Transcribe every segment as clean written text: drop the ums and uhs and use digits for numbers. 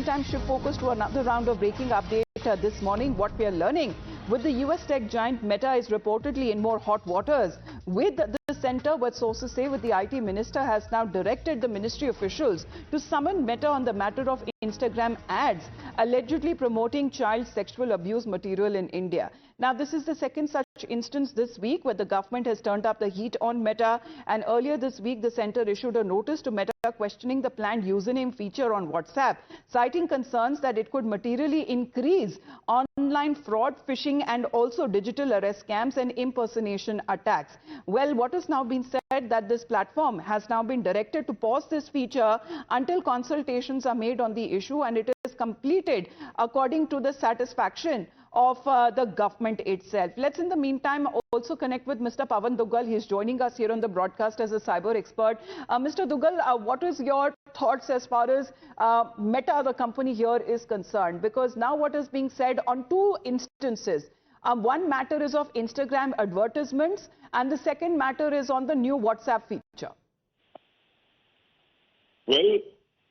time, shift focus to another round of breaking update this morning. What we are learning with the US tech giant Meta is reportedly in more hot waters. With the center, what sources say, with the IT minister has now directed the ministry officials to summon Meta on the matter of Instagram ads allegedly promoting child sexual abuse material in India. Now, this is the second such instance this week where the government has turned up the heat on Meta. And earlier this week, the center issued a notice to Meta questioning the planned username feature on WhatsApp, citing concerns that it could materially increase online fraud, phishing, and also digital arrest scams and impersonation attacks. Well, what has now been said that this platform has now been directed to pause this feature until consultations are made on the issue and it is completed according to the satisfaction of the government itself. Let's in the meantime also connect with Mr. Pawan Duggal. He is joining us here on the broadcast as a cyber expert. Mr. Duggal, what is your thoughts as far as Meta, the company here, is concerned? Because now what is being said on two instances. One matter is of Instagram advertisements and the second matter is on the new WhatsApp feature. Well,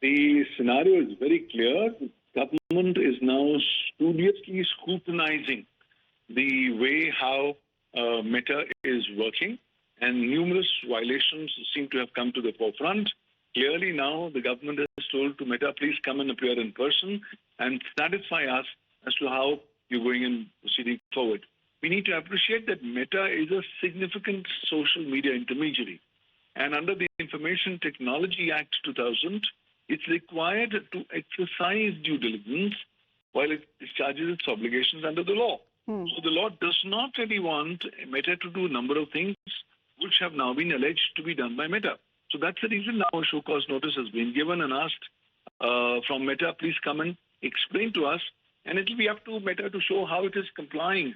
the scenario is very clear. Government is now studiously scrutinizing the way how Meta is working, and numerous violations seem to have come to the forefront. Clearly now the government has told to Meta, please come and appear in person and satisfy us as to how you're going and proceeding forward. We need to appreciate that Meta is a significant social media intermediary, and under the Information Technology Act 2000, it's required to exercise due diligence while it discharges its obligations under the law. So the law does not really want Meta to do a number of things which have now been alleged to be done by Meta. So that's the reason now a show cause notice has been given and asked from Meta, please come and explain to us. And it will be up to Meta to show how it is complying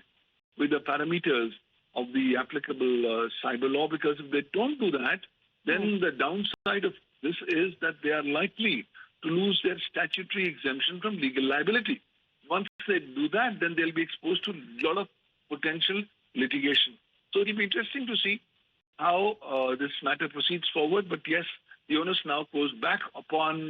with the parameters of the applicable cyber law, because if they don't do that, then the downside of this is that they are likely to lose their statutory exemption from legal liability. Once they do that, then they'll be exposed to a lot of potential litigation. So it'll be interesting to see how this matter proceeds forward. But yes, the onus now goes back upon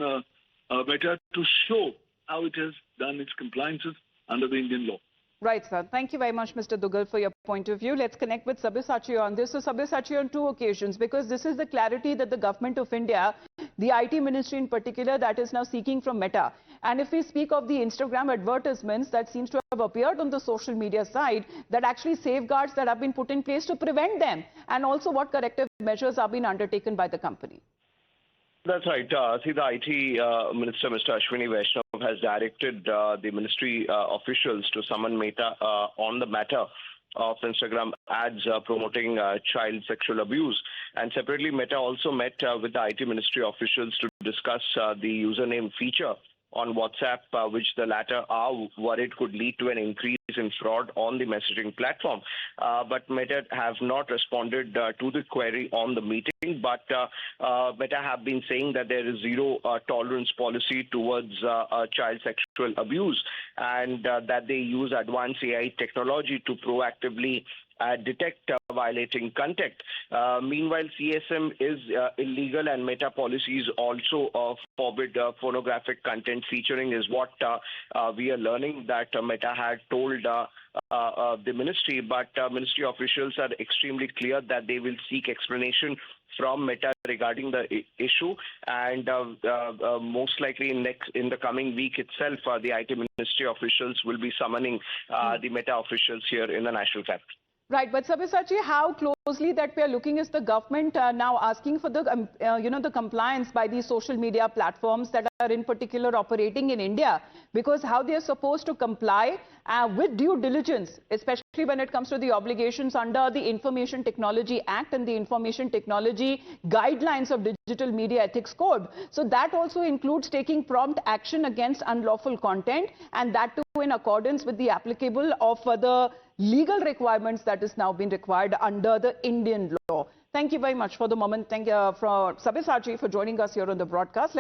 Meta to show how it has done its compliances under the Indian law. Right, sir. Thank you very much, Mr. Duggal, for your point of view. Let's connect with Sabyasachi on this. So, Sabyasachi, on two occasions, because this is the clarity that the government of India, the IT ministry in particular, that is now seeking from Meta. And if we speak of the Instagram advertisements that seems to have appeared on the social media side, that actually safeguards that have been put in place to prevent them, and also what corrective measures are being undertaken by the company. That's right. See, the IT Minister, Mr. Ashwini Vaishnaw, has directed the ministry officials to summon Meta on the matter of Instagram ads promoting child sexual abuse. And separately, Meta also met with the IT ministry officials to discuss the username feature on WhatsApp, which the latter are worried could lead to an increase in fraud on the messaging platform. But Meta have not responded to the query on the meeting. But Meta have been saying that there is zero tolerance policy towards child sexual abuse, and that they use advanced AI technology to proactively detect violating content. Meanwhile, CSM is illegal, and Meta policies also forbid pornographic content featuring, is what we are learning that Meta had told the ministry. But ministry officials are extremely clear that they will seek explanation from Meta regarding the issue, and most likely in the coming week itself, the IT ministry officials will be summoning the Meta officials here in the national capital. Right, but Sabyasachi, how closely that we are looking is the government now asking for the, the compliance by these social media platforms that are in particular operating in India, because how they are supposed to comply with due diligence, especially when it comes to the obligations under the Information Technology Act and the Information Technology Guidelines of Digital Media Ethics Code. So that also includes taking prompt action against unlawful content, and that too in accordance with the applicable of the legal requirements that is now being required under the Indian law. Thank you very much for the moment. Thank you for Sabyasachi for joining us here on the broadcast.